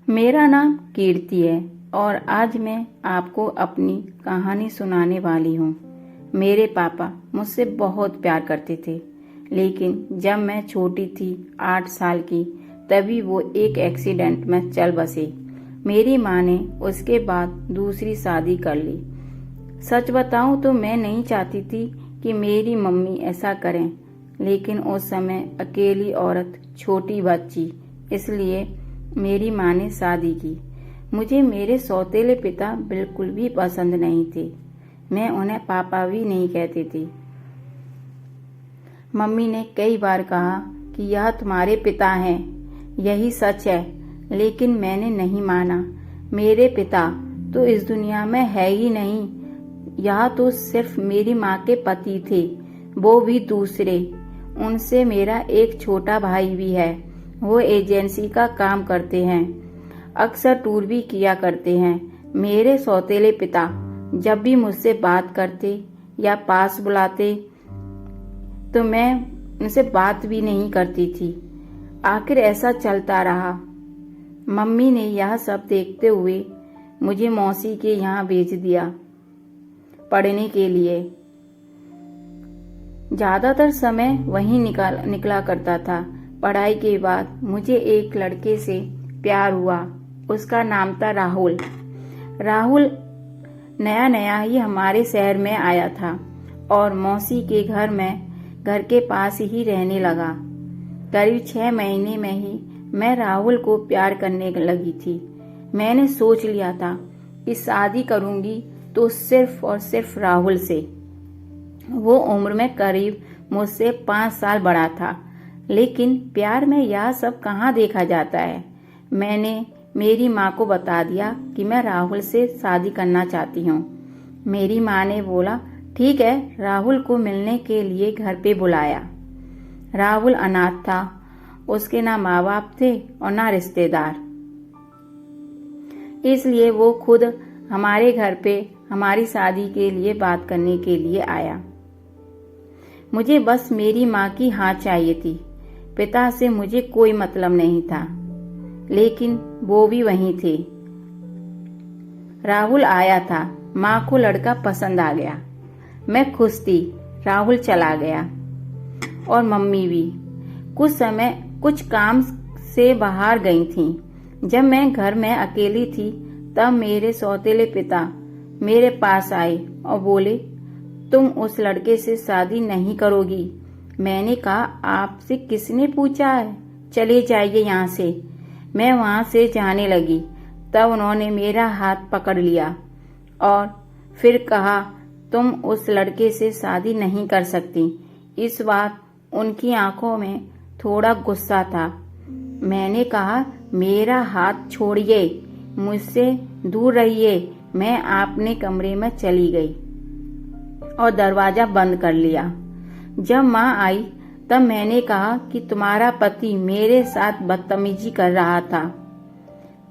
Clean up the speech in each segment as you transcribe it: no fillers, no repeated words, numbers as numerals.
मेरा नाम कीर्ति है और आज मैं आपको अपनी कहानी सुनाने वाली हूँ। मेरे पापा मुझसे बहुत प्यार करते थे, लेकिन जब मैं छोटी थी 8 साल की, तभी वो एक एक्सीडेंट में चल बसे। मेरी माँ ने उसके बाद दूसरी शादी कर ली। सच बताऊं तो मैं नहीं चाहती थी कि मेरी मम्मी ऐसा करें, लेकिन उस समय अकेली औरत, छोटी बच्ची, इसलिए मेरी माँ ने शादी की। मुझे मेरे सौतेले पिता बिल्कुल भी पसंद नहीं थे। मैं उन्हें पापा भी नहीं कहती थी। मम्मी ने कई बार कहा कि यह तुम्हारे पिता हैं, यही सच है, लेकिन मैंने नहीं माना। मेरे पिता तो इस दुनिया में है ही नहीं। यह तो सिर्फ मेरी माँ के पति थे, वो भी दूसरे। उनसे मेरा एक छोटा भाई भी है। वो एजेंसी का काम करते हैं, अक्सर टूर भी किया करते हैं। मेरे सौतेले पिता जब भी मुझसे बात करते या पास बुलाते तो मैं उनसे बात भी नहीं करती थी। आखिर ऐसा चलता रहा। मम्मी ने यह सब देखते हुए मुझे मौसी के यहाँ भेज दिया पढ़ने के लिए। ज्यादातर समय वहीं निकला करता था। पढ़ाई के बाद मुझे एक लड़के से प्यार हुआ। उसका नाम था राहुल। राहुल नया नया ही हमारे शहर में आया था और मौसी के घर के पास ही रहने लगा। करीब 6 महीने में ही मैं राहुल को प्यार करने लगी थी। मैंने सोच लिया था कि शादी करूंगी तो सिर्फ और सिर्फ राहुल से। वो उम्र में करीब मुझसे 5 साल बड़ा था, लेकिन प्यार में यह सब कहाँ देखा जाता है। मैंने मेरी माँ को बता दिया कि मैं राहुल से शादी करना चाहती हूँ। मेरी माँ ने बोला ठीक है, राहुल को मिलने के लिए घर पे बुलाया। राहुल अनाथ था। उसके ना माँ बाप थे और ना रिश्तेदार, इसलिए वो खुद हमारे घर पे हमारी शादी के लिए बात करने के लिए आया। मुझे बस मेरी माँ की हाँ चाहिए थी। पिता से मुझे कोई मतलब नहीं था, लेकिन वो भी वहीं थे। राहुल आया था। माँ को लड़का पसंद आ गया। मैं खुश थी। राहुल चला गया और मम्मी भी कुछ काम से बाहर गई थी। जब मैं घर में अकेली थी, तब मेरे सौतेले पिता मेरे पास आए और बोले तुम उस लड़के से शादी नहीं करोगी। मैंने कहा आपसे किसने पूछा है, चले जाइए यहाँ से। मैं वहाँ से जाने लगी। तब उन्होंने मेरा हाथ पकड़ लिया और फिर कहा तुम उस लड़के से शादी नहीं कर सकती। इस बार उनकी आंखों में थोड़ा गुस्सा था। मैंने कहा मेरा हाथ छोड़िए, मुझसे दूर रहिए। मैं अपने कमरे में चली गई और दरवाजा बंद कर लिया। जब माँ आई तब मैंने कहा कि तुम्हारा पति मेरे साथ बदतमीजी कर रहा था।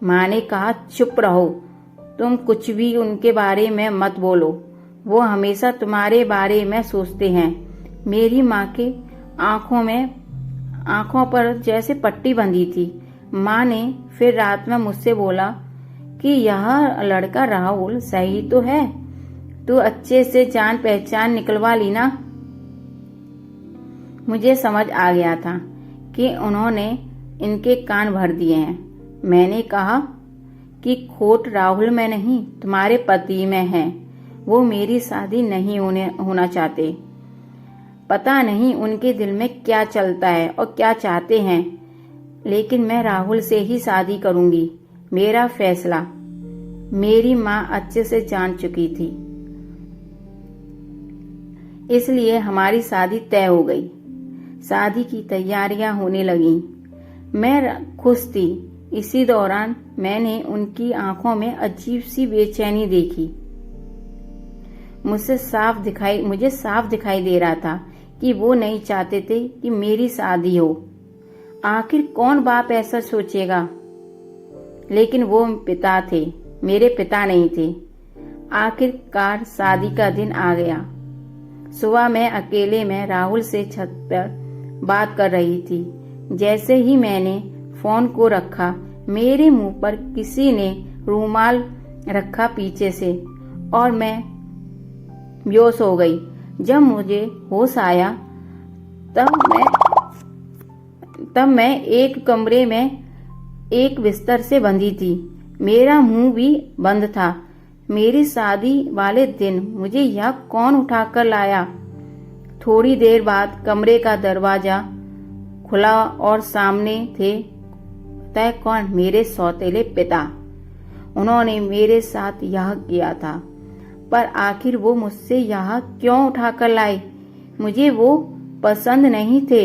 माँ ने कहा चुप रहो, तुम कुछ भी उनके बारे में मत बोलो। वो हमेशा तुम्हारे बारे में सोचते हैं। मेरी माँ के आंखों पर जैसे पट्टी बंधी थी। माँ ने फिर रात में मुझसे बोला कि यह लड़का राहुल सही तो है, तू अच्छे से जान पहचान निकलवा ली ना। मुझे समझ आ गया था कि उन्होंने इनके कान भर दिए हैं। मैंने कहा कि खोट राहुल में नहीं, तुम्हारे पति में है। वो मेरी शादी नहीं होना चाहते। पता नहीं उनके दिल में क्या चलता है और क्या चाहते हैं, लेकिन मैं राहुल से ही शादी करूंगी। मेरा फैसला मेरी माँ अच्छे से जान चुकी थी, इसलिए हमारी शादी तय हो गई। शादी की तैयारियां होने लगीं। मैं खुश थी। इसी दौरान मैंने उनकी आंखों में अजीब सी बेचैनी देखी। मुझे साफ दिखाई दे रहा था कि वो नहीं चाहते थे कि मेरी शादी हो। आखिर कौन बाप ऐसा सोचेगा, लेकिन वो पिता थे, मेरे पिता नहीं थे। आखिरकार शादी का दिन आ गया। सुबह मैं अकेले में राहुल से छत पर बात कर रही थी। जैसे ही मैंने फोन को रखा, मेरे मुंह पर किसी ने रूमाल रखा पीछे से और मैं बेहोश हो गई। जब मुझे होश आया तब मैं एक कमरे में एक बिस्तर से बंधी थी। मेरा मुंह भी बंद था। मेरी शादी वाले दिन मुझे यह कौन उठाकर लाया? थोड़ी देर बाद कमरे का दरवाजा खुला और सामने थे तय कौन? मेरे सौतेले पिता। उन्होंने मेरे साथ यह किया था, पर आखिर वो मुझसे यह क्यों उठाकर लाए? मुझे वो पसंद नहीं थे,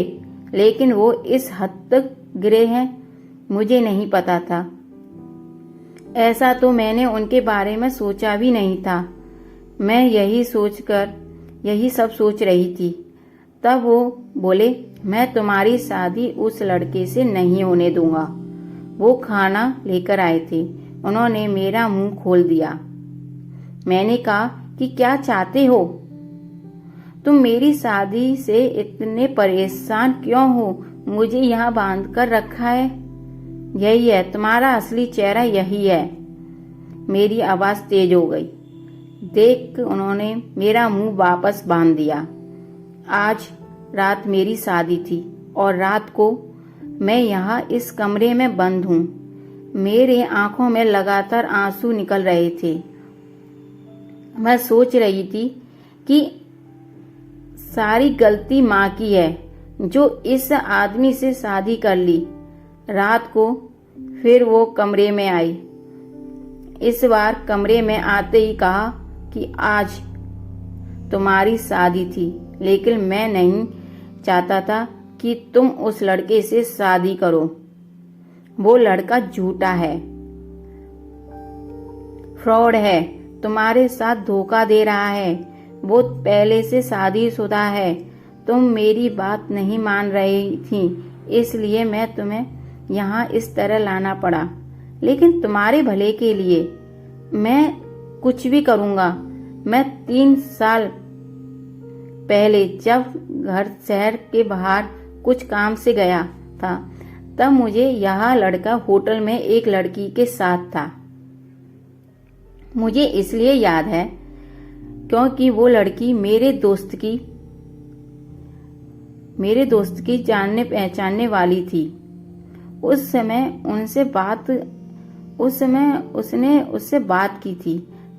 लेकिन वो इस हद तक गिरे हैं मुझे नहीं पता था। ऐसा तो मैंने उनके बारे में सोचा भी नहीं था। मैं यही सब सोच रही थी। तब वो बोले, मैं तुम्हारी शादी उस लड़के से नहीं होने दूंगा। वो खाना लेकर आए थे। उन्होंने मेरा मुंह खोल दिया। मैंने कहा कि क्या चाहते हो? तुम मेरी शादी से इतने परेशान क्यों हो? मुझे यहाँ बांध कर रखा है। यही है तुम्हारा असली चेहरा, यही है। मेरी आवाज तेज हो गई। देख उन्होंने मेरा मुंह वापस बांध दिया। आज रात मेरी शादी थी और रात को मैं यहाँ इस कमरे में बंद हूँ। मेरे आंखों में लगातार आंसू निकल रहे थे। मैं सोच रही थी कि सारी गलती माँ की है, जो इस आदमी से शादी कर ली। रात को फिर वो कमरे में आई। इस बार कमरे में आते ही कहा कि आज तुम्हारी शादी थी, लेकिन मैं नहीं चाहता था कि तुम उस लड़के से शादी करो। वो लड़का झूठा है, फ्रॉड है, तुम्हारे साथ धोखा दे रहा है। वो पहले से शादीशुदा है। तुम मेरी बात नहीं मान रही थी, इसलिए मैं तुम्हें यहाँ इस तरह लाना पड़ा। लेकिन तुम्हारे भले के लिए मैं कुछ भी करूँगा। मैं 3 साल पहले जब शहर के बाहर कुछ काम से गया था, तब मुझे यह लड़का होटल में एक लड़की के साथ था। मुझे इसलिए याद है क्योंकि वो लड़की मेरे दोस्त की जानने पहचानने वाली थी। उस समय उसने उससे बात की थी।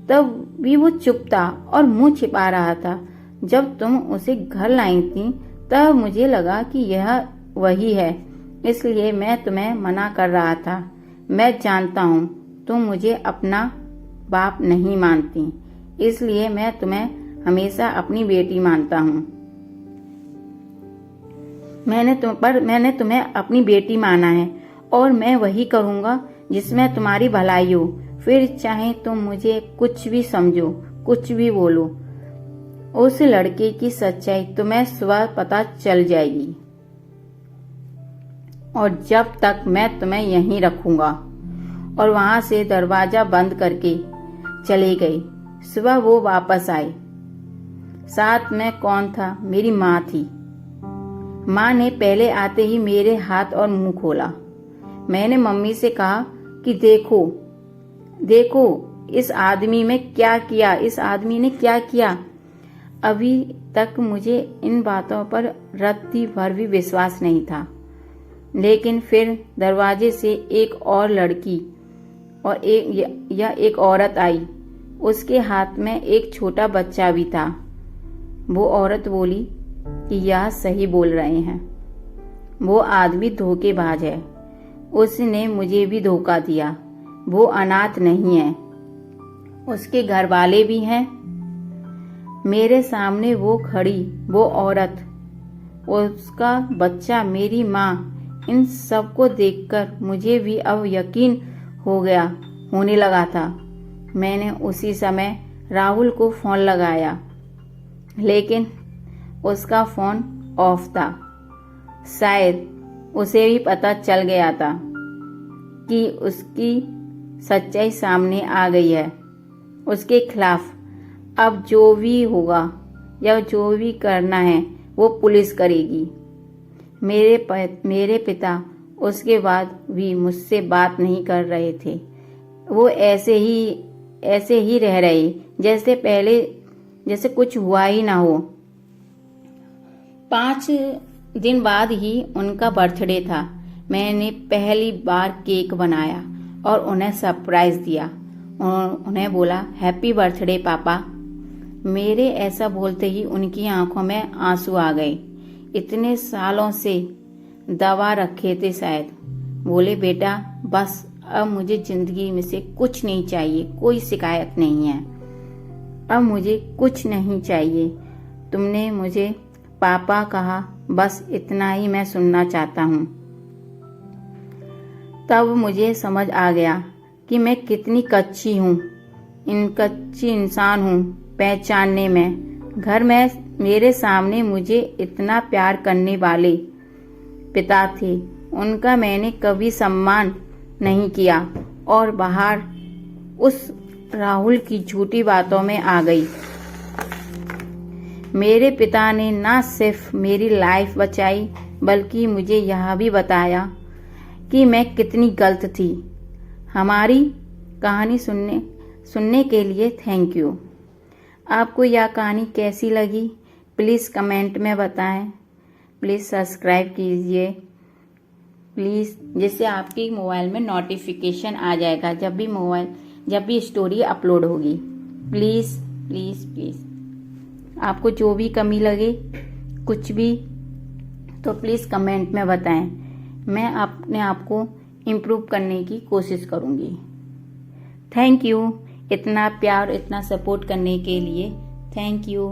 तब भी वो चुप था और मुंह छिपा रहा था। जब तुम उसे घर लाई थी, तब मुझे लगा कि यह वही है, इसलिए मैं तुम्हें मना कर रहा था। मैं जानता हूँ तुम मुझे अपना बाप नहीं मानती, इसलिए मैं तुम्हें हमेशा अपनी बेटी मानता हूँ। मैंने तुम्हें अपनी बेटी माना है और मैं वही करूँगा जिसमें तुम्हारी भलाई हो। फिर चाहे तुम मुझे कुछ भी समझो, कुछ भी बोलो, उस लड़के की सच्चाई तुम्हें स्वतः पता चल जाएगी। और जब तक मैं तुम्हें यहीं रखूंगा। और वहां से दरवाजा बंद करके चले गए। सुबह वो वापस आए। साथ में कौन था? मेरी माँ थी। माँ ने पहले आते ही मेरे हाथ और मुंह खोला। मैंने मम्मी से कहा कि देखो इस आदमी ने क्या किया। अभी तक मुझे इन बातों पर रत्ती भर भी विश्वास नहीं था। लेकिन फिर दरवाजे से एक और लड़की और एक औरत आई। उसके हाथ में एक छोटा बच्चा भी था। वो औरत बोली कि यह सही बोल रहे हैं, वो आदमी धोखेबाज है। उसने मुझे भी धोखा दिया। वो अनाथ नहीं है, उसके घर वाले भी हैं। मेरे सामने वो खड़ी वो औरत, उसका बच्चा, मेरी माँ, इन सब को देखकर मुझे भी अब यकीन होने लगा था। मैंने उसी समय राहुल को फोन लगाया, लेकिन उसका फोन ऑफ था। शायद उसे भी पता चल गया था कि उसकी सच्चाई सामने आ गई है। उसके खिलाफ अब जो भी होगा या जो भी करना है वो पुलिस करेगी। मेरे पिता उसके बाद भी मुझसे बात नहीं कर रहे थे। वो ऐसे ही रह रहे जैसे पहले, जैसे कुछ हुआ ही ना हो। 5 दिन बाद ही उनका बर्थडे था। मैंने पहली बार केक बनाया और उन्हें सरप्राइज दिया और उन्हें बोला, हैप्पी बर्थडे पापा। मेरे ऐसा बोलते ही उनकी आंखों में आंसू आ गए। इतने सालों से दबा रखे थे शायद। बोले, बेटा बस अब मुझे जिंदगी में से कुछ नहीं चाहिए, कोई शिकायत नहीं है। अब मुझे कुछ नहीं चाहिए। तुमने मुझे पापा कहा, बस इतना ही मैं सुनना चाहता हूँ। तब मुझे समझ आ गया कि मैं कितनी कच्ची इंसान हूँ पहचानने में। घर में मेरे सामने मुझे इतना प्यार करने वाले पिता थे, उनका मैंने कभी सम्मान नहीं किया और बाहर उस राहुल की झूठी बातों में आ गई। मेरे पिता ने ना सिर्फ मेरी लाइफ बचाई बल्कि मुझे यह भी बताया कि मैं कितनी गलत थी। हमारी कहानी सुनने के लिए थैंक यू। आपको यह कहानी कैसी लगी प्लीज़ कमेंट में बताएं। प्लीज़ सब्सक्राइब कीजिए प्लीज़, जिससे आपकी मोबाइल में नोटिफिकेशन आ जाएगा जब भी स्टोरी अपलोड होगी। प्लीज़ प्लीज़ प्लीज़, आपको जो भी कमी लगे कुछ भी तो प्लीज़ कमेंट में बताएं। मैं अपने आप को इम्प्रूव करने की कोशिश करूँगी। थैंक यू इतना प्यार, इतना सपोर्ट करने के लिए। Thank you.